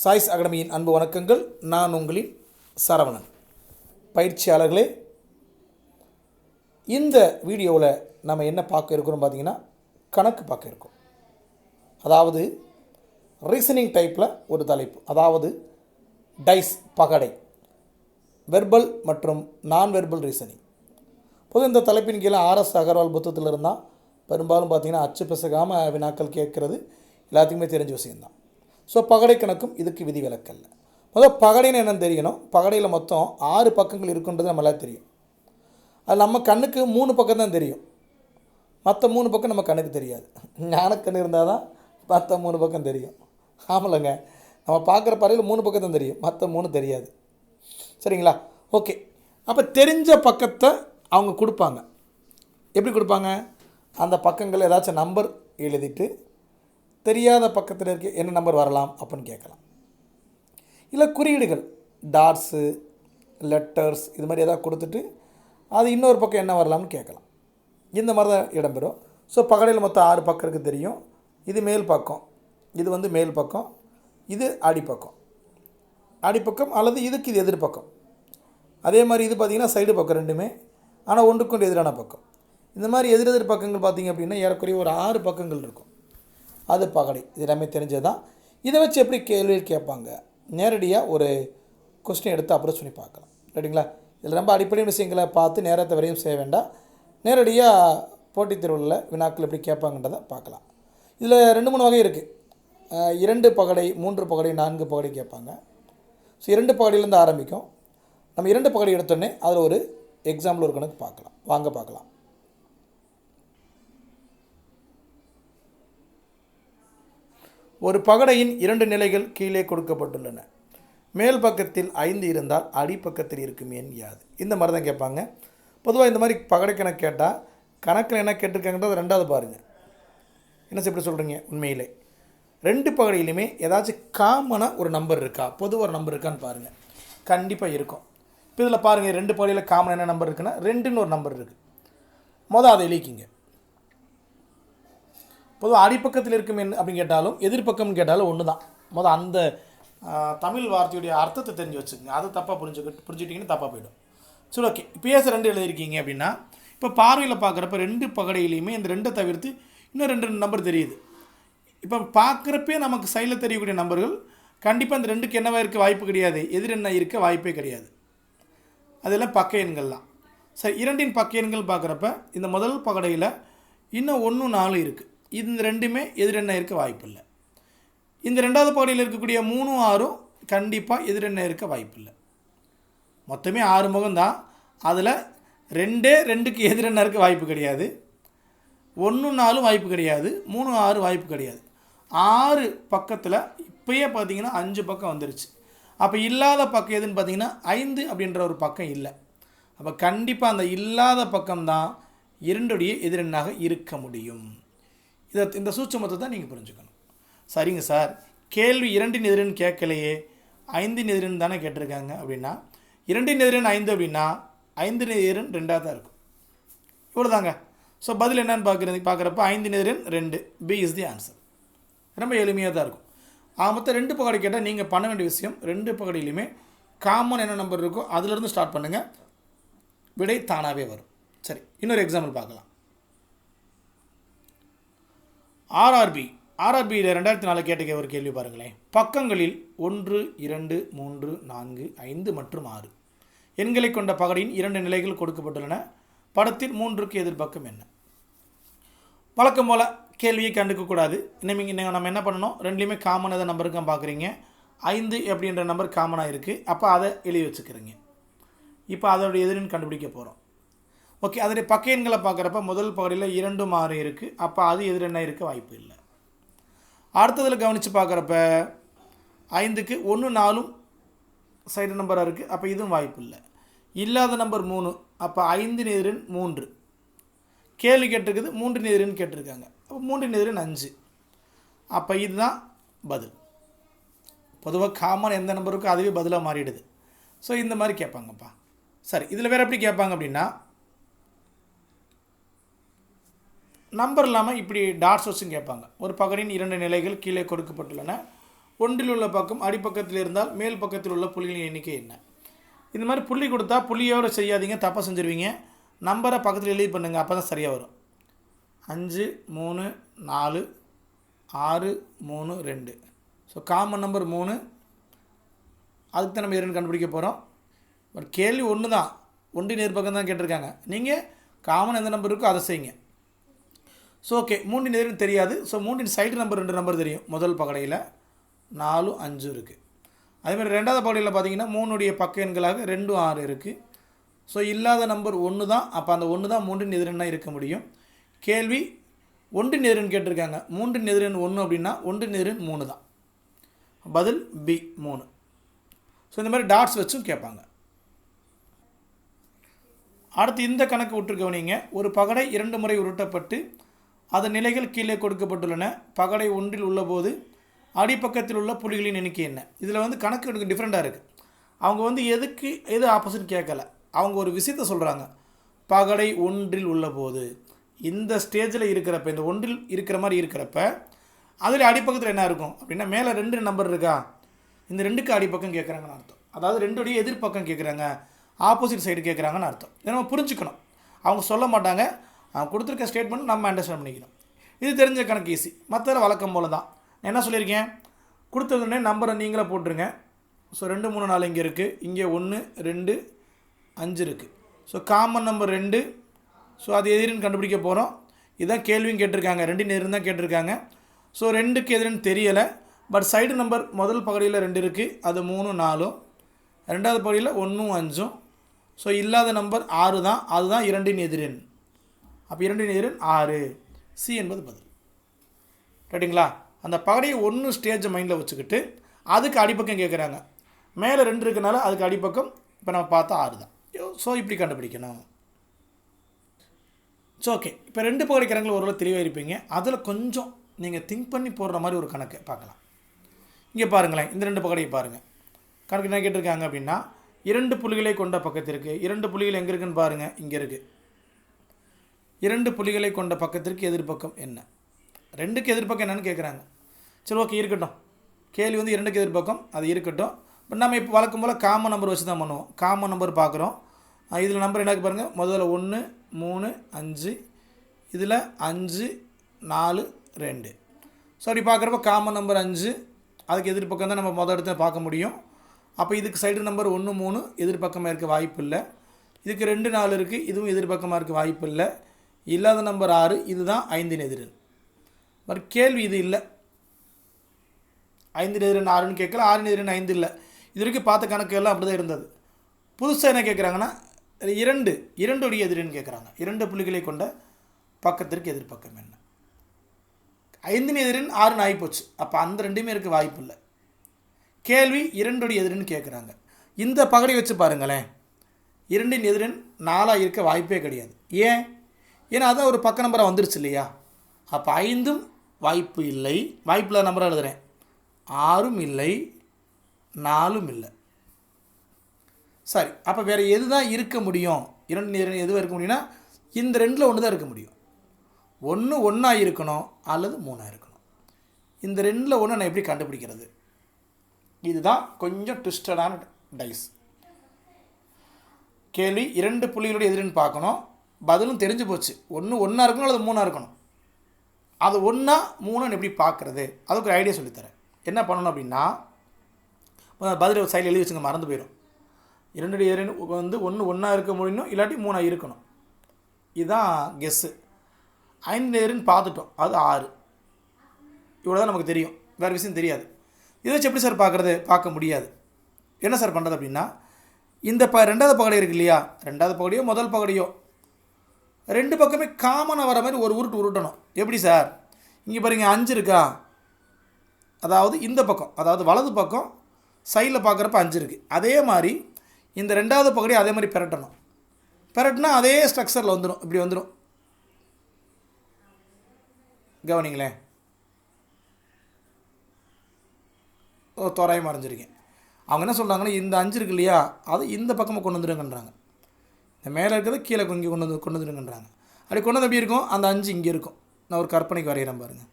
Choice அகாடமியின் அன்பு வணக்கங்கள். நான் உங்களின் சரவணன். பயிற்சியாளர்களே, இந்த வீடியோவில் நம்ம என்ன பார்க்க இருக்கிறோம் பார்த்தீங்கன்னா, கணக்கு பார்க்க இருக்கோம். அதாவது ரீசனிங் டைப்பில் ஒரு தலைப்பு, அதாவது டைஸ் பகடை, வெர்பல் மற்றும் நான் வெர்பல் ரீசனிங். பொது இந்த தலைப்பின் கீழே ஆர்எஸ் அகர்வால் புத்தகத்தில் இருந்தால் பெரும்பாலும் பார்த்திங்கன்னா அச்சு பிசகாமல் வினாக்கள் கேட்குறது எல்லாத்துக்குமே தெரிஞ்ச விஷயந்தான். ஸோ பகடை கணக்கும் இதுக்கு விதி விலக்கல்ல. முதல் பகடைன்னு என்னென்னு தெரியணும். பகடையில் மொத்தம் 6 பக்கங்கள் இருக்குன்றது நம்மளால் தெரியும். அது நம்ம கண்ணுக்கு 3 பக்கம் தான் தெரியும், மற்ற 3 பக்கம் நம்ம கண்ணுக்கு தெரியாது. ஞானக்கண்ணு இருந்தால் தான் மற்ற 3 பக்கம் தெரியும். ஆமலைங்க, நம்ம பார்க்குற பறையில் 3 பக்கம் தான் தெரியும், மற்ற 3 தெரியாது. சரிங்களா? ஓகே. அப்போ தெரிஞ்ச பக்கத்தை அவங்க கொடுப்பாங்க. எப்படி கொடுப்பாங்க? அந்த பக்கங்கள் ஏதாச்சும் நம்பர் எழுதிட்டு தெரியாத பக்கத்தில் இருக்க என்ன நம்பர் வரலாம் அப்படின்னு கேட்கலாம். இல்லை குறியீடுகள், டாட்ஸு, லெட்டர்ஸ், இது மாதிரி எதாவது கொடுத்துட்டு அது இன்னொரு பக்கம் என்ன வரலாம்னு கேட்கலாம். இந்த மாதிரி தான் இடம்பெறும். ஸோ பகடையில் மொத்தம் 6 பக்கம் இருக்குது தெரியும். இது மேல் பக்கம், இது மேல் பக்கம், இது அடிப்பக்கம், அடிப்பக்கம் அல்லது இதுக்கு இது எதிர்பக்கம். அதே மாதிரி இது பார்த்திங்கன்னா சைடு பக்கம் ரெண்டுமே, ஆனால் ஒன்றுக்கு எதிரான பக்கம். இந்த மாதிரி எதிரெதிர் பக்கங்கள் பார்த்திங்க அப்படின்னா ஏறக்குறைய ஒரு 6 பக்கங்கள் இருக்கும். அது பகடை. இது எல்லாமே தெரிஞ்சது தான். இதை வச்சு எப்படி கேள்வியில் கேட்பாங்க, நேரடியாக ஒரு கொஸ்டின் எடுத்து அப்ரோச் பண்ணி பார்க்கலாம். ரைட்டுங்களா? இதில் ரொம்ப அடிப்படை விஷயங்களை பார்த்து நேரத்தை வரையும் செய்ய வேண்டாம். நேரடியாக போட்டித் தேர்வுகளில் வினாக்கள் எப்படி கேட்பாங்கன்றதை பார்க்கலாம். இதில் 2-3 வகை இருக்குது. 2 பகடை, 3 பகடை, 4 பகடை கேட்பாங்க. ஸோ 2 பகடையிலேருந்து ஆரம்பிக்கும். நம்ம 2 பகடை எடுத்தோடனே அதில் ஒரு எக்ஸாம்பிள் ஒரு கணக்கு பார்க்கலாம். வாங்க பார்க்கலாம். ஒரு பகடையின் 2 நிலைகள் கீழே கொடுக்கப்பட்டுள்ளன. மேல் பக்கத்தில் 5 இருந்தால் அடிப்பக்கத்தில் இருக்கும் எண் யாது? இந்த மாதிரி தான் கேட்பாங்க. பொதுவாக இந்த மாதிரி பகடை கணக்கு கேட்டால் கணக்கில் என்ன கேட்டிருக்காங்கன்றது 2வது பாருங்கள். என்ன எப்படி சொல்கிறீங்க? உண்மையிலே 2 பகடையிலுமே ஏதாச்சும் காமனாக ஒரு நம்பர் இருக்கா, பொதுவாக ஒரு நம்பர் இருக்கான்னு பாருங்கள். கண்டிப்பாக இருக்கும். இப்போ இதில் பாருங்கள், 2 பகடையில் காமன் என்ன நம்பர் இருக்குன்னா 2ன்னு ஒரு நம்பர் இருக்குது. அதை எழுதிக்கிங்க. பொதுவாக அடிப்பக்கத்தில் இருக்கும் எண் அப்படின்னு கேட்டாலும் எதிர்பக்கம்னு கேட்டாலும் ஒன்று தான். அந்த தமிழ் வார்த்தையுடைய அர்த்தத்தை தெரிஞ்சு வச்சுக்கோங்க. அது தப்பாக புரிஞ்சுட்டிங்கன்னு தப்பாக போயிடும். சரி, ஓகே. PS 2 எழுதியிருக்கீங்க அப்படின்னா இப்போ பார்வையில் பார்க்குறப்ப 2 பகடையிலையுமே இந்த 2 தவிர்த்து இன்னும் 2 நம்பர் தெரியுது. இப்போ பார்க்குறப்பே நமக்கு சைடில் தெரியக்கூடிய நம்பர்கள் கண்டிப்பாக இந்த 2க்கு என்னவாக இருக்க வாய்ப்பு கிடையாது, எதிரெண்ண இருக்க வாய்ப்பே கிடையாது. அதெல்லாம் பக்க எண்கள் தான். சரி, 2ன் பக்க எண்கள் பார்க்குறப்ப இந்த முதல் பகடையில் இன்னும் 1, 4 இருக்குது. இந்த 2மே எதிரெண்ண இருக்க வாய்ப்பு இல்லை. இந்த 2வது பகுதியில் இருக்கக்கூடிய 3, 6 கண்டிப்பாக எதிரெண்ண இருக்க வாய்ப்பு இல்லை. மொத்தமே 6 முகம்தான். அதில் 2க்கு எதிரெண்ண இருக்க வாய்ப்பு கிடையாது, 1, 4 வாய்ப்பு கிடையாது, 3, 6 வாய்ப்பு கிடையாது. 6 பக்கத்தில் இப்போயே பார்த்தீங்கன்னா 5 பக்கம் வந்துருச்சு. அப்போ இல்லாத பக்கம் எதுன்னு பார்த்தீங்கன்னா 5 அப்படின்ற ஒரு பக்கம் இல்லை. அப்போ கண்டிப்பாக அந்த இல்லாத பக்கம்தான் 2உடைய எதிரெண்ணாக இருக்க முடியும். இந்த சூட்சமத்தை தான் நீங்கள் புரிஞ்சுக்கணும். சரிங்க சார், கேள்வி 2ன் எதிரெண் கேட்கலையே, 5ன் எதிரெண் தானே கேட்டிருக்காங்க அப்படின்னா 2ன் எதிரெண் 5 அப்படின்னா 5ன் எதிரெண் 2ஆக தான் இருக்கும். இவ்வளோ தாங்க. ஸோ பதில் என்னன்னு பார்க்குறப்ப 5ன் எதிரெண் 2, B இஸ் தி ஆன்சர். ரொம்ப எளிமையாக தான் இருக்கும். மொத்தம் 2 பகடை கேட்டால் நீங்கள் பண்ண வேண்டிய விஷயம், 2 பகடையிலையுமே காமன் என்ன நம்பர் இருக்கோ அதிலிருந்து ஸ்டார்ட் பண்ணுங்கள், விடை தானாகவே வரும். சரி, இன்னொரு எக்ஸாம்பிள் பார்க்கலாம். ஆர்ஆர்பியில் 2004 கேட்ட ஒரு கேள்வி பாருங்களேன். பக்கங்களில் 1, 2, 3, 4, 5 மற்றும் 6 எண்களை கொண்ட பகடையின் 2 நிலைகள் கொடுக்கப்பட்டுள்ளன. படத்தில் 3க்கு எதிர்பக்கம் என்ன? வழக்கம் போல் கேள்வியை கண்டுக்கக்கூடாது. நம்ம என்ன பண்ணணும், 2லேயுமே காமன் எதாவது நம்பருக்கு பார்க்குறீங்க. 5 அப்படின்ற நம்பர் காமனாக இருக்குது. அப்போ அதை எழுதி வச்சுக்கிறீங்க. இப்போ அதோடைய எதிரின்னு கண்டுபிடிக்க போகிறோம். ஓகே, அதோடைய பக்க எண்களை பார்க்குறப்ப முதல் பகுதியில் 2, 6 இருக்குது. அப்போ அது எதிரெண்ண இருக்க வாய்ப்பு இல்லை. அடுத்ததில் கவனித்து பார்க்குறப்ப 5க்கு 1, 4 சைடு நம்பராக இருக்குது. அப்போ இதுவும் வாய்ப்பு இல்லை. இல்லாத நம்பர் 3, அப்போ 5ன் எதிரெண் 3. கேள்வி கேட்டிருக்குது 3ன் எதிரெண் கேட்டிருக்காங்க. அப்போ 3ன் எதிரெண் 5. அப்போ இதுதான் பதில். பொதுவாக காமன் எந்த நம்பருக்கும் அதுவே பதிலாக மாறிடுது. ஸோ இந்த மாதிரி கேட்பாங்கப்பா. சரி, இதில் வேறு எப்படி கேட்பாங்க அப்படின்னா, நம்பர் இல்லாமல் இப்படி டாட்ஸ் வச்சும் கேட்பாங்க. ஒரு பகடின் 2 நிலைகள் கீழே கொடுக்கப்பட்டுள்ளன. ஒன்றில் உள்ள பக்கம் அடிப்பக்கத்தில் இருந்தால் மேல் பக்கத்தில் உள்ள புள்ளிகளின் எண்ணிக்கை என்ன? இந்த மாதிரி புள்ளி கொடுத்தா புள்ளியோடு செய்யாதீங்க, தப்பாக செஞ்சுருவீங்க. நம்பரை பக்கத்தில் எழுதி பண்ணுங்கள், அப்போ தான் சரியாக வரும். 5 3 4 6 3 2. So common number 3. அதுக்கு தான் நம்ம எதுன்னு கண்டுபிடிக்க போகிறோம். பட் கேள்வி ஒன்று தான், ஒன்றின் எதிர்பக்கம் தான் கேட்டிருக்காங்க. நீங்கள் காமன் எந்த நம்பர் இருக்கோ அதை செய்யுங்க. ஸோ ஓகே, 3 எதிர்னு தெரியாது. ஸோ 3 சைடு நம்பர் 2 நம்பர் தெரியும். முதல் பகடையில் 4 5 இருக்குது. அதேமாதிரி ரெண்டாவது பகடையில் பார்த்தீங்கன்னா 3 பக்க எண்களாக 2 6 இருக்குது. ஸோ இல்லாத நம்பர் 1 தான். அப்போ அந்த 1 தான் 3 எதிரெண்ணா இருக்க முடியும். கேள்வி 1 எதிரெண் கேட்டிருக்காங்க. 3 எதிரெண் 1 அப்படின்னா 1 எதிரெண் 3 தான். பதில் பி 3. ஸோ இந்த மாதிரி டாட்ஸ் வச்சும் கேட்பாங்க. அடுத்து இந்த கணக்கு விட்டு கவனிங்க. ஒரு பகடை 2 முறை உருட்டப்பட்டு அதன் நிலைகள் கீழே கொடுக்கப்பட்டுள்ளன. பகடை ஒன்றில் உள்ளபோது அடிப்பக்கத்தில் உள்ள புள்ளிகளின் எண்ணிக்கை என்ன? இதில் கணக்கு டிஃப்ரெண்ட்டாக இருக்குது. அவங்க எது ஆப்போசிட் கேட்கல. அவங்க ஒரு விஷயத்தை சொல்கிறாங்க. பகடை ஒன்றில் உள்ளபோது இந்த ஸ்டேஜில் இருக்கிறப்ப, இந்த ஒன்றில் இருக்கிற மாதிரி இருக்கிறப்ப அதில் அடிப்பக்கத்தில் என்ன இருக்கும் அப்படின்னா, மேலே 2 நம்பர் இருக்கா, இந்த 2க்கு அடிப்பக்கம் கேட்குறாங்கன்னு அர்த்தம். அதாவது 2 எதிர்ப்பக்கம் கேட்குறாங்க, ஆப்போசிட் சைடு கேட்குறாங்கன்னு அர்த்தம். இதை நம்ம புரிஞ்சுக்கணும். அவங்க சொல்ல மாட்டாங்க, அவங்க கொடுத்துருக்க ஸ்டேட்மெண்ட் நம்ம அண்டர்ஸ்டாண்ட் பண்ணிக்கணும். இது தெரிஞ்ச கணக்கு ஈஸி. மற்ற வழக்கம் போல் தான். நான் என்ன சொல்லியிருக்கேன், கொடுத்ததுன்னே நம்பரை நீங்களே போட்டுருங்க. ஸோ 2 3 4 இங்கே இருக்குது, இங்கே 1 2 5 இருக்குது. So common number 2. ஸோ அது எதிரின்னு கண்டுபிடிக்க போகிறோம். இதுதான் கேள்வியும் கேட்டிருக்காங்க, 2 எதிரும் தான் கேட்டிருக்காங்க. ஸோ 2க்கு எதிரின்னு தெரியலை. பட் சைடு நம்பர் முதல் பகுதியில் 2 இருக்குது, அது 3 4. ரெண்டாவது பகுதியில் 1 5. ஸோ இல்லாத நம்பர் 6 தான், அதுதான் 2 எதிரெண். அப்போ 2 எதிரெண் 6. சி என்பது பதில். ரைட்டுங்களா? அந்த பகடையை 1 ஸ்டேஜை மைண்டில் வச்சுக்கிட்டு அதுக்கு அடிப்பக்கம் கேட்குறாங்க. மேலே 2 இருக்கனால அதுக்கு அடிப்பக்கம் இப்போ நம்ம பார்த்தா 6 தான். ஸோ இப்படி கண்டுபிடிக்கணும். ஸோ ஓகே, இப்போ 2 பகடை கணக்கில் ஓரளவு தெளிவாக இருப்பீங்க. அதில் கொஞ்சம் நீங்கள் திங்க் பண்ணி போடுற மாதிரி ஒரு கணக்கு பார்க்கலாம். இங்கே பாருங்களேன், இந்த 2 பகடையை பாருங்கள். கணக்கு என்ன கேட்டிருக்காங்க அப்படின்னா, 2 புள்ளிகளை கொண்ட பக்கத்திற்கு, 2 புள்ளிகள் எங்கே இருக்குன்னு பாருங்கள், இங்கே இருக்குது. 2 புள்ளிகளை கொண்ட பக்கத்திற்கு எதிர்பக்கம் என்ன? 2க்கு எதிர்பக்கம் என்னன்னு கேட்குறாங்க. சரி ஓகே, இருக்கட்டும். கேள்வி 2க்கு எதிர்பக்கம், அது இருக்கட்டும். பட் நம்ம இப்போ வழக்கம் போல் காமன் நம்பர் வச்சு தான் பண்ணுவோம். காமன் நம்பர் பார்க்குறோம். இதில் நம்பர் என்ன பாருங்கள், முதல்ல 1 3 5, இதில் 5 4 2. ஸோ அப்படி பார்க்குறப்ப காமன் நம்பர் 5, அதுக்கு எதிர்பக்கம் தான் நம்ம முதல் இடத்துல பார்க்க முடியும். அப்போ இதுக்கு சைடு நம்பர் 1 3 எதிர்பக்கமாக இருக்க வாய்ப்பு இல்லை. இதுக்கு 2 4 இருக்குது, இதுவும் எதிர்பக்கமாக இருக்க வாய்ப்பு இல்லை. இல்லாத நம்பர் 6, இதுதான் 5 எதிரெண். பட் கேள்வி இது இல்லை. 5 எதிரெண் 6ன்னு கேட்கல, 6 எதிரெண் 5 இல்லை. இது வரைக்கும் பார்த்த கணக்கு எல்லாம் அப்படி தான் இருந்தது. புதுசாக என்ன கேட்குறாங்கன்னா, 2 எதிரெண் கேட்குறாங்க. 2 புள்ளிகளை கொண்ட பக்கத்திற்கு எதிர்பக்கம் என்ன? 5 எதிரெண் 6ன்னு ஆகிப்போச்சு. அப்போ அந்த 2மே இருக்க வாய்ப்பு இல்லை. கேள்வி 2 எதிரெண் கேட்குறாங்க. இந்த பகடை வச்சு பாருங்களேன், 2 எதிரெண் 4 இருக்க வாய்ப்பே கிடையாது. ஏன்னா அதான் ஒரு பக்க நம்பராக வந்துருச்சு இல்லையா? அப்போ 5ம் வாய்ப்பு இல்லை, வாய்ப்பில் நம்பராக எழுதுகிறேன். 6ம் இல்லை, 4ம் இல்லை. சரி, அப்போ வேறு எது தான் இருக்க முடியும்? 2 எதிரெண் எதுவாக இருக்க முடியும்னா இந்த 2ல் ஒன்று தான் இருக்க முடியும். ஒன்று 1 இருக்கணும் அல்லது 3 இருக்கணும். இந்த 2ல் ஒன்று நான் எப்படி கண்டுபிடிக்கிறது? இதுதான் கொஞ்சம் ட்விஸ்டடான டைஸ். கேள்வி 2 புள்ளிகளுடைய எதிரெண் பார்க்கணும், பதிலும் தெரிஞ்சு போச்சு. 1 இருக்கணும் அல்லது 3 இருக்கணும். அது 1 3 எப்படி பார்க்குறது? அதுக்கு ஒரு ஐடியா சொல்லித்தரேன். என்ன பண்ணணும் அப்படின்னா, பதில் சைடில் எழுதி வச்சுங்க, மறந்து போயிடும். 2 எதிரெண் 1 இருக்க முடியணும், இல்லாட்டி 3 இருக்கணும். இதுதான் கெஸ்ஸு. 5 எதிரெண் பார்த்துட்டோம், அது 6. இவ்வளோ தான் நமக்கு தெரியும், வேறு விஷயம் தெரியாது. இதை வச்சு எப்படி சார் பார்க்குறது? பார்க்க முடியாது. என்ன சார் பண்ணுறது அப்படின்னா, இந்த ரெண்டாவது பகடை இருக்கு இல்லையா, ரெண்டாவது பகடையோ முதல் பகடையோ 2 பக்கமே காமனாக வர மாதிரி ஒரு உருட்டணும். எப்படி சார்? இங்கே பாருங்க 5 இருக்கா, அதாவது இந்த பக்கம், அதாவது வலது பக்கம் சைடில் பார்க்குறப்ப 5 இருக்குது. அதே மாதிரி இந்த ரெண்டாவது பகடையை அதே மாதிரி பெரட்டணும். பெரட்டினா அதே ஸ்ட்ரக்சரில் வந்துடும், இப்படி வந்துடும். கவனிங்களேன், தோராயமாக அரைஞ்சிருக்கேன். அவங்க என்ன சொல்கிறாங்கன்னா, இந்த 5 இருக்கு இல்லையா, அது இந்த பக்கமாக கொண்டு வந்துடுங்கன்றாங்க. இந்த மேலே இருக்கிறத கீழே இங்கே கொண்டு வந்துடுங்கன்றாங்க. அப்படி கொண்டு வந்து எப்படி இருக்கும், அந்த 5 இங்கே இருக்கும். நான் ஒரு கற்பனைக்கு வரைகிறேன் பாருங்கள்.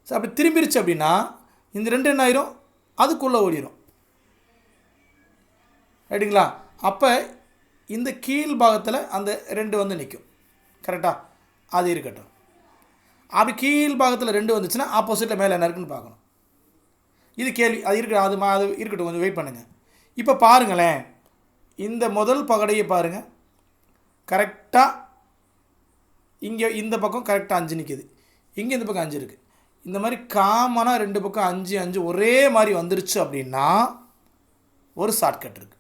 ஸோ அப்படி திரும்பிடுச்சு அப்படின்னா இந்த ரெண்டு என்ன ஆயிரும், அதுக்குள்ளே ஓடிடும். ரைட்டுங்களா? அப்போ இந்த கீழ் பாகத்தில் அந்த ரெண்டு வந்து நிற்கும். கரெக்டாக? அது இருக்கட்டும். அப்படி கீழ் பாகத்தில் ரெண்டு வந்துச்சுன்னா ஆப்போசிட்டில் மேலே என்ன இருக்குன்னு பார்க்கணும். இது கேள்வி. அது இருக்கு, அது இருக்கட்டும், கொஞ்சம் வெயிட் பண்ணுங்கள். இப்போ பாருங்களேன், இந்த முதல் பகடையை பாருங்கள், கரெக்டாக இங்கே இந்த பக்கம் கரெக்டாக 5 நிற்கிது, இங்கே இந்த பக்கம் 5 இருக்குது. இந்த மாதிரி காமனாக ரெண்டு பக்கம் 5 5 ஒரே மாதிரி வந்துருச்சு அப்படின்னா ஒரு ஷார்ட்கட் இருக்குது.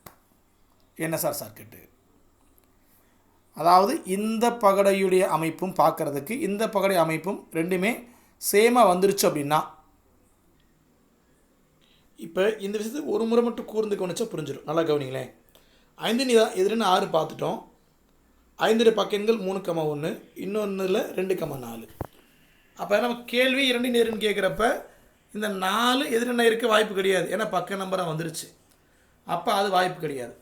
என்ன சார் ஷார்ட்கட்டு? அதாவது இந்த பகடையுடைய அமைப்பும் பார்க்குறதுக்கு இந்த பகடை அமைப்பும் ரெண்டுமே சேமாக வந்துருச்சு அப்படின்னா, இப்போ இந்த விஷயத்துக்கு ஒரு முறை மட்டும் கூர்ந்து கவனிச்சா புரிஞ்சிடும். நல்லா கவனிங்களேன். 5 எதிரின்னு 6 பார்த்துட்டோம். 5 பக்க எண்கள் 3,1, இன்னொன்றில் 2,4. அப்போ நம்ம கேள்வி 2 நேருன்னு கேட்குறப்ப இந்த 4 எதிரெண்ண இருக்க வாய்ப்பு கிடையாது, ஏன்னா பக்க நம்பராக வந்துருச்சு. அப்போ அது வாய்ப்பு கிடையாது.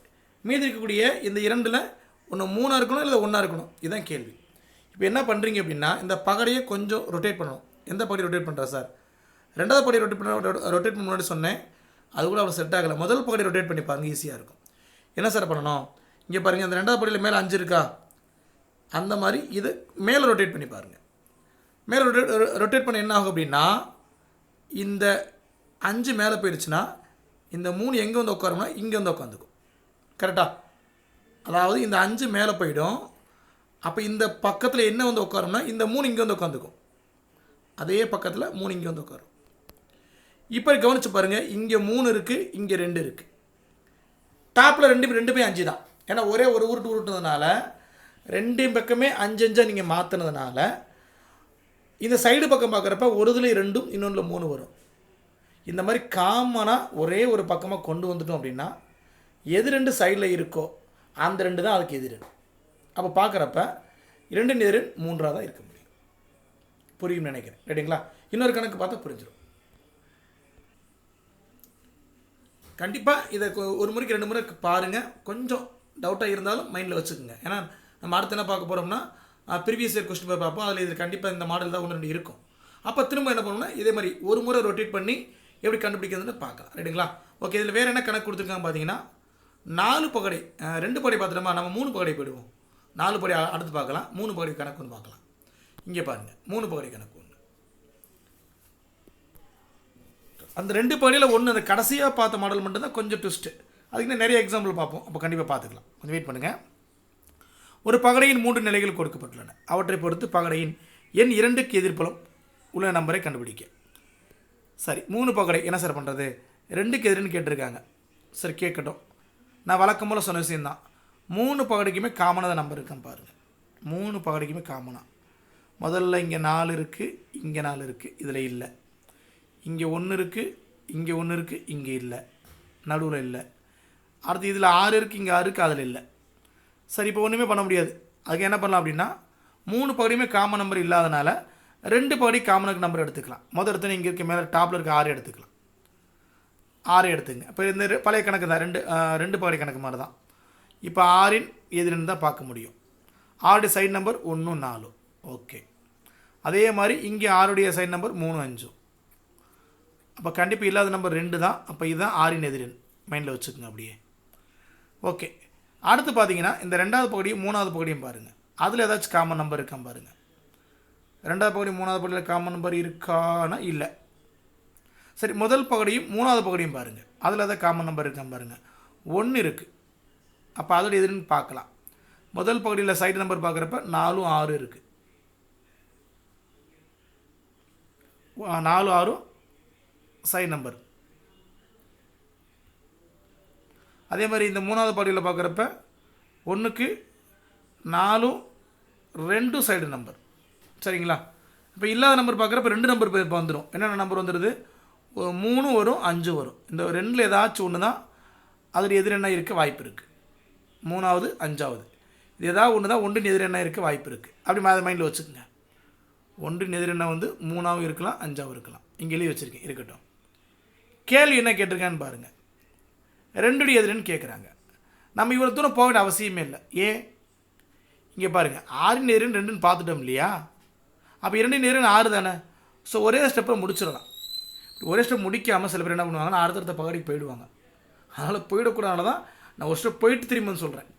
மீதி இருக்கக்கூடிய இந்த 2ல் ஒன்று 3 இருக்கணும், இல்லை 1 இருக்கணும். இதுதான் கேள்வி. இப்போ என்ன பண்ணுறீங்க அப்படின்னா, இந்த பகடையை கொஞ்சம் ரொட்டேட் பண்ணணும். எந்த பகடை ரொட்டேட் பண்ணுறா சார்? ரெண்டாவது பகடை ரொட்டேட் பண்ண முன்னாடி சொன்னேன், அது கூட அவ்வளோ செட் ஆகலை. முதல் பகடை ரொட்டேட் பண்ணி பாருங்கள், ஈஸியாக இருக்கும். என்ன சார் பண்ணணும்? இங்கே பாருங்கள், அந்த ரெண்டாவது பகடையில் மேலே 5 இருக்கா, அந்த மாதிரி இது மேலே ரொட்டேட் பண்ணி பாருங்கள். மேலே ரொட்டேட் பண்ண என்ன ஆகும் அப்படின்னா, இந்த 5 மேலே போயிடுச்சுன்னா இந்த 3 எங்கே வந்து உட்காரும்னா இங்கே வந்து உட்காந்துக்கும். கரெக்டாக? அதாவது இந்த 5 மேலே போயிடும். அப்போ இந்த பக்கத்தில் என்ன வந்து உட்காரும்னா இந்த 3 இங்கே வந்து உட்காந்துக்கும். அதே பக்கத்தில் 3 இங்கே வந்து உட்காரும். இப்போ கவனித்து பாருங்கள், இங்கே 3 இருக்குது, இங்கே 2 இருக்குது. டாப்பில் ரெண்டுமே 5 தான். ஏன்னா ஒரே ஒரு உருட்டுனதுனால 2 பக்கமே 5 5 நீங்கள் மாற்றினதுனால இந்த சைடு பக்கம் பார்க்குறப்ப ஒரு இதில் 2, இன்னொன்றில் 3 வரும். இந்த மாதிரி காமனாக ஒரே ஒரு பக்கமாக கொண்டு வந்துட்டோம் அப்படின்னா எது 2 சைடில் இருக்கோ அந்த 2 தான் அதுக்கு எதிர். அப்போ பார்க்குறப்ப 2 நேர் 3 தான் இருக்க முடியும். புரியும் நினைக்கிறேன். ரைட்டுங்களா? இன்னொரு கணக்கு பார்த்தா புரிஞ்சிடும். கண்டிப்பாக இதை ஒரு முறைக்கு 2 முறை பாருங்கள். கொஞ்சம் டவுட்டாக இருந்தாலும் மைண்டில் வச்சுக்கோங்க. ஏன்னா நம்ம அடுத்து என்ன பார்க்க போகிறோம்னா ப்ரீவியஸ் இயர் கொஸ்டின் பேப்பர் பார்ப்போம். அதில் இது கண்டிப்பாக இந்த மாடல் தான் 1 2 இருக்கும். அப்போ திரும்ப என்ன பண்ணணும்னா இதே மாதிரி ஒரு முறை ரொட்டேட் பண்ணி எப்படி கண்டுபிடிக்கிறதுன்னு பார்க்கலாம். ரைட்டுங்களா? ஓகே. இதில் வேறு என்ன கணக்கு கொடுத்துருக்காங்க பார்த்தீங்கன்னா, 4 பகடை, 2 பகடை பார்த்துட்டோமா, நம்ம 3 பகடை போயிடுவோம். 4 பகடை அடுத்து பார்க்கலாம். 3 பகடை கணக்கு ஒன்று பார்க்கலாம். இங்கே பாருங்கள், 3 பகடை கணக்கு ஒன்று. அந்த 2 பகடையில் ஒன்று அந்த கடைசியாக பார்த்த மாடல் மட்டும்தான் கொஞ்சம் ட்விஸ்ட்டு. அதுக்கு நிறைய எக்ஸாம்பிள் பார்ப்போம். அப்போ கண்டிப்பாக பார்த்துக்கலாம். கொஞ்சம் வெயிட் பண்ணுங்கள். ஒரு பகடையின் 3 நிலைகள் கொடுக்கப்பட்டுள்ளன. அவற்றை பொறுத்து பகடையின் எண் 2க்கு எதிர்ப்புலம் உள்ள நம்பரை கண்டுபிடிக்க. சரி, 3 பகடை என்ன சார் பண்ணுறது? 2க்கு எதிர்னு கேட்டிருக்காங்க. சரி, கேட்கட்டும். நான் வழக்கம் போல் சொன்ன விஷயந்தான். 3 பகடைக்குமே காமனாக நம்பர் இருக்கான்னு பாருங்கள். 3 பகடைக்குமே காமனாக முதல்ல இங்கே 4 இருக்குது, இங்கே 4 இருக்குது, இதில் இல்லை. இங்கே 1 இருக்குது, இங்கே 1 இருக்குது, இங்கே இல்லை, நடுவில் இல்லை. அடுத்து இதில் 6 இருக்குது, இங்கே 6 இருக்குது, அதில் இல்லை. சரி, இப்போ ஒன்றுமே பண்ண முடியாது. அதுக்கு என்ன பண்ணலாம் அப்படின்னா, 3 பகுதியுமே காமன் நம்பர் இல்லாதனால 2 பகுதி காமனுக்கு நம்பர் எடுத்துக்கலாம். முதல் இடத்துல இங்கே இருக்க மேலே டாப்பில் இருக்க 6 எடுத்துக்கலாம். 6 எடுத்துங்க. இப்போ இந்த பழைய கணக்கு தான், 2 பகுதி கணக்கு மாதிரி தான். இப்போ 6இன் எதிரின்னு தான் பார்க்க முடியும். 6 சைடு நம்பர் 1 4. ஓகே. அதே மாதிரி இங்கே 6உடைய சைடு நம்பர் 3 5. அப்போ கண்டிப்பாக இல்லாத நம்பர் 2 தான். அப்போ இதுதான் 6இன் எதிரின். மைண்டில் வச்சுக்கோங்க அப்படியே. ஓகே. அடுத்து பார்த்தீங்கன்னா இந்த 2வது பகுதியும் 3வது பகுதியும் பாருங்கள். அதில் ஏதாச்சும் காமன் நம்பர் இருக்கான்னு பாருங்கள். 2வது பகுதி 3வது பகுதியில் காமன் நம்பர் இருக்கானா? இல்லை. சரி, முதல் பகுதியும் 3வது பகுதியும் பாருங்கள். அதில் ஏதாவது காமன் நம்பர் இருக்கான்னு பாருங்கள். 1 இருக்குது. அப்போ அதோட எதிர்னு பார்க்கலாம். முதல் பகுதியில் சைடு நம்பர் பார்க்குறப்ப 4 6 இருக்குது. 4 6 சைடு நம்பர். அதே மாதிரி இந்த 3வது பகுதியில் பார்க்குறப்ப 1க்கு 4 2 சைடு நம்பர். சரிங்களா? இப்போ இல்லாத நம்பர் பார்க்குறப்ப 2 நம்பர் இப்போ வந்துடும். என்னென்ன நம்பர் வந்துடுது? 3 வரும், 5 வரும். இந்த 2ல் ஏதாச்சும் ஒன்று தான் அதில் எதிரெண்ணா இருக்க வாய்ப்பு இருக்குது. 3வது 5வது இது ஏதாவது ஒன்று தான் 1இன் எதிரெண்ணா இருக்க வாய்ப்பு இருக்குது. அப்படி மைண்டில் வச்சுக்கோங்க. 1இன் எதிரெண்ணா 3ஆவும் இருக்கலாம், 5ஆவும் இருக்கலாம். இங்கே எழுதி வச்சுருக்கேன், இருக்கட்டும். கேள்வி என்ன கேட்டிருக்கான்னு பாருங்கள். 2 எதிரன்னு கேட்குறாங்க. நம்ம இவ்வளோ தூரம் போக வேண்டிய அவசியமே இல்லை. ஏன்? இங்கே பாருங்கள், 6இன் எதிரன் 2ன்னு பார்த்துட்டோம் இல்லையா? அப்போ 2இன் எதிரன் 6 தானே. ஸோ ஒரே ஸ்டெப்பை முடிச்சிடலாம். ஒரே ஸ்டெப் முடிக்காமல் சில பேர் என்ன பண்ணுவாங்கன்னா அடுத்தடுத்த பகுதிக்கு போயிடுவாங்க. அதனால் போயிடக்கூடாது தான் நான் ஒரு ஸ்டெப் போயிட்டு திரும்பி வந்து சொல்கிறேன்.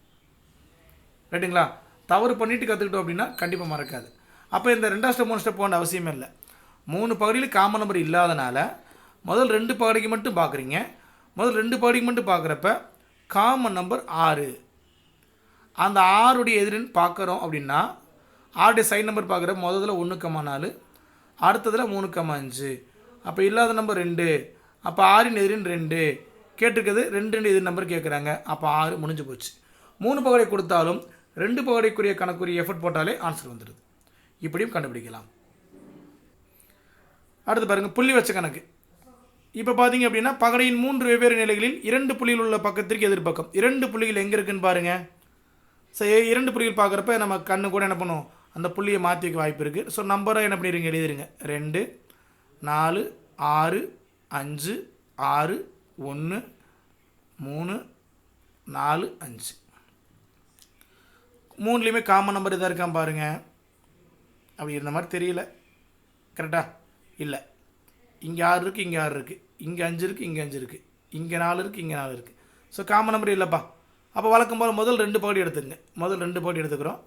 ரைட்டுங்களா? தவறு பண்ணிவிட்டு கற்றுக்கிட்டோம் அப்படின்னா கண்டிப்பாக மறக்காது. அப்போ இந்த 2 ஸ்டெப் 3 ஸ்டெப் போன அவசியமே இல்லை. 3 பகுதியில் காமன் நம்பர் இல்லாதனால முதல் 2 பகுதிக்கு மட்டும் பார்க்குறீங்க. முதல் 2 பகுதிக்கு மட்டும் பார்க்குறப்ப காமன் நம்பர் 6. அந்த 6உடைய எதிரின்னு பார்க்குறோம் அப்படின்னா 6உடைய சைன் நம்பர் பார்க்குற முதல்ல 1,4, அடுத்ததில் 3,5. அப்போ இல்லாத நம்பர் 2. அப்போ 6இன் எதிரின் 2 கேட்டிருக்கிறது 2 எதிர் நம்பர் கேட்குறாங்க. அப்போ 6 முடிஞ்சு போச்சு. 3 பகுதி கொடுத்தாலும் 2 பகுதிக்குரிய கணக்குரிய எஃபர்ட் போட்டாலே ஆன்சர் வந்துடுது. இப்படியும் கண்டுபிடிக்கலாம். அடுத்து பாருங்கள், புள்ளி வச்ச கணக்கு. இப்போ பார்த்தீங்க அப்படின்னா பகடையின் 3 வெவ்வேறு நிலைகளில் 2 புள்ளிகள் உள்ள பக்கத்திற்கு எதிர்பக்கம் 2 புள்ளிகள் எங்கே இருக்குன்னு பாருங்கள். ஸோ 2 புள்ளிகள் பார்க்குறப்ப நம்ம கண்ணு கூட என்ன பண்ணும், அந்த புள்ளியை மாற்றி வைக்க வாய்ப்பு இருக்குது. ஸோ நம்பரை என்ன பண்ணிடுங்க, எழுதிடுங்க. 2, 4, 6, 5, 6, 1, 3, 4, 5. 3லேயுமே காமன் நம்பர் இதாக இருக்கான் பாருங்கள். அப்படி இருந்த மாதிரி தெரியல. கரெக்டாக இல்லை. இங்கே 6 இருக்குது, இங்கே 6 இருக்குது, இங்கே 5 இருக்குது, இங்கே 5 இருக்குது, இங்கே 4 இருக்குது, இங்கே 4 இருக்குது. ஸோ காமன் நம்பர் இல்லைப்பா. அப்போ வழக்கம் போல் முதல் 2 பகுதி எடுத்துங்க. முதல் 2 பகுதி எடுத்துக்கிறோம்.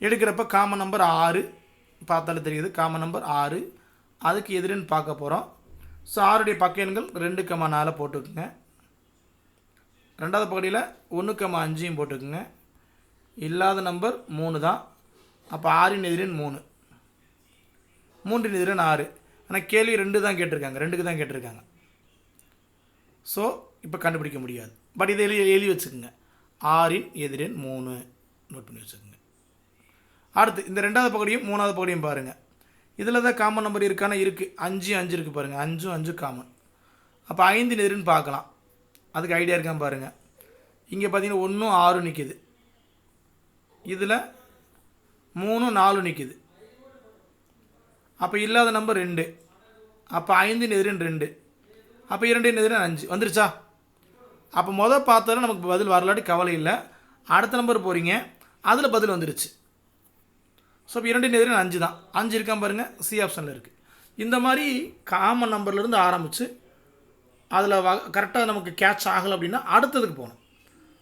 எடுக்கிறப்ப காமன் நம்பர் 6 பார்த்தாலே தெரியுது. காமன் நம்பர் 6 அதுக்கு எதிரின்னு பார்க்க போகிறோம். ஸோ 6உடைய பக்க எண்கள் 2,4 போட்டுக்குங்க. 2வது பகுதியில் 1,5 போட்டுக்குங்க. இல்லாத நம்பர் 3 தான். அப்போ 6இன் எதிரின் 3, 3இன் எதிரின் 6. ஆனால் கேள்வி 2 தான் கேட்டிருக்காங்க, 2க்கு தான் கேட்டிருக்காங்க. ஸோ இப்போ கண்டுபிடிக்க முடியாது. பட் இதை எழுதி வச்சுக்கோங்க. 6இன் எதிரின் 3 நோட் பண்ணி வச்சுக்கோங்க. அடுத்து இந்த 2வது பகுதியும் 3வது பகுதியும் பாருங்கள். இதில் தான் காமன் நம்பர் இருக்கானா இருக்குது. 5 5 இருக்குது பாருங்கள். 5 5 காமன். அப்போ 5இன் எதிரின்னு பார்க்கலாம். அதுக்கு ஐடியா இருக்கான்னு பாருங்கள். இங்கே பார்த்தீங்கன்னா 1 6 நிற்கிது. இதில் 3 4 நிற்கிது. அப்போ இல்லாத நம்பர் 2. அப்போ 5இன் எதிரின் 2. அப்போ 2இன் எதிரின் 5 வந்துருச்சா? அப்போ மொதல் பார்த்தாலும் நமக்கு பதில் வரலாட்டி கவலை இல்லை. அடுத்த நம்பர் போகிறீங்க, அதில் பதில் வந்துருச்சு. ஸோ இப்போ 2இன் எதிரின் 5 தான். 5 இருக்கான் பாருங்கள், சி ஆப்ஷனில் இருக்குது. இந்த மாதிரி காமன் நம்பர்லேருந்து ஆரம்பித்து அதில் கரெக்டாக நமக்கு கேட்ச் ஆகலை அப்படின்னா அடுத்ததுக்கு போகணும்.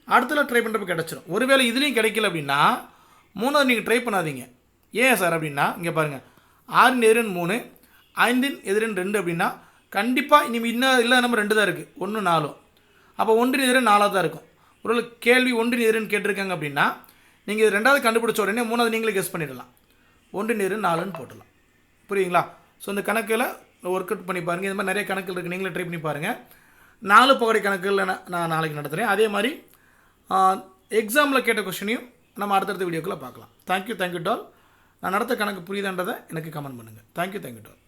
அடுத்ததில் ட்ரை பண்ணுறப்ப கிடச்சிடும். ஒருவேளை இதுலேயும் கிடைக்கல அப்படின்னா 3வது நீங்கள் ட்ரை பண்ணாதீங்க. ஏன் சார் அப்படின்னா இங்கே பாருங்கள், 6இன் எதிரின் 3, 5இன் எதிரின் 2 அப்படின்னா கண்டிப்பாக இனிமேல் இன்னும் இல்லாத நம்பர் 2 தான் இருக்குது. 1 4. அப்போ 1இன் எதிரின் 4 தான் இருக்கும். ஒருவேளை கேள்வி 1இன் எதிரின்னு கேட்டிருக்காங்க அப்படின்னா நீங்கள் இது 2வது கண்டுபிடிச்ச உடனே 3வது நீங்களே கெஸ் பண்ணிடலாம். 1இன் எதிரின் 4ன்னு போட்டுடலாம். புரியுங்களா? ஸோ இந்த கணக்கில் ஒர்க் அவுட் பண்ணி பாருங்கள். இந்த மாதிரி நிறைய கணக்குகள் இருக்குது, நீங்களே ட்ரை பண்ணி பாருங்கள். 4 பகுதி கணக்குகள் நான் நாளைக்கு நடத்துகிறேன். அதே மாதிரி எக்ஸாமில் கேட்ட கொஸ்டினையும் நம்ம அடுத்தடுத்த வீடியோக்குள்ளே பார்க்கலாம். தேங்க்யூ டால். நான் நடத்த கணக்கு புரியுதான்றதை எனக்கு கமெண்ட் பண்ணுங்கள். தேங்க்யூ டால்.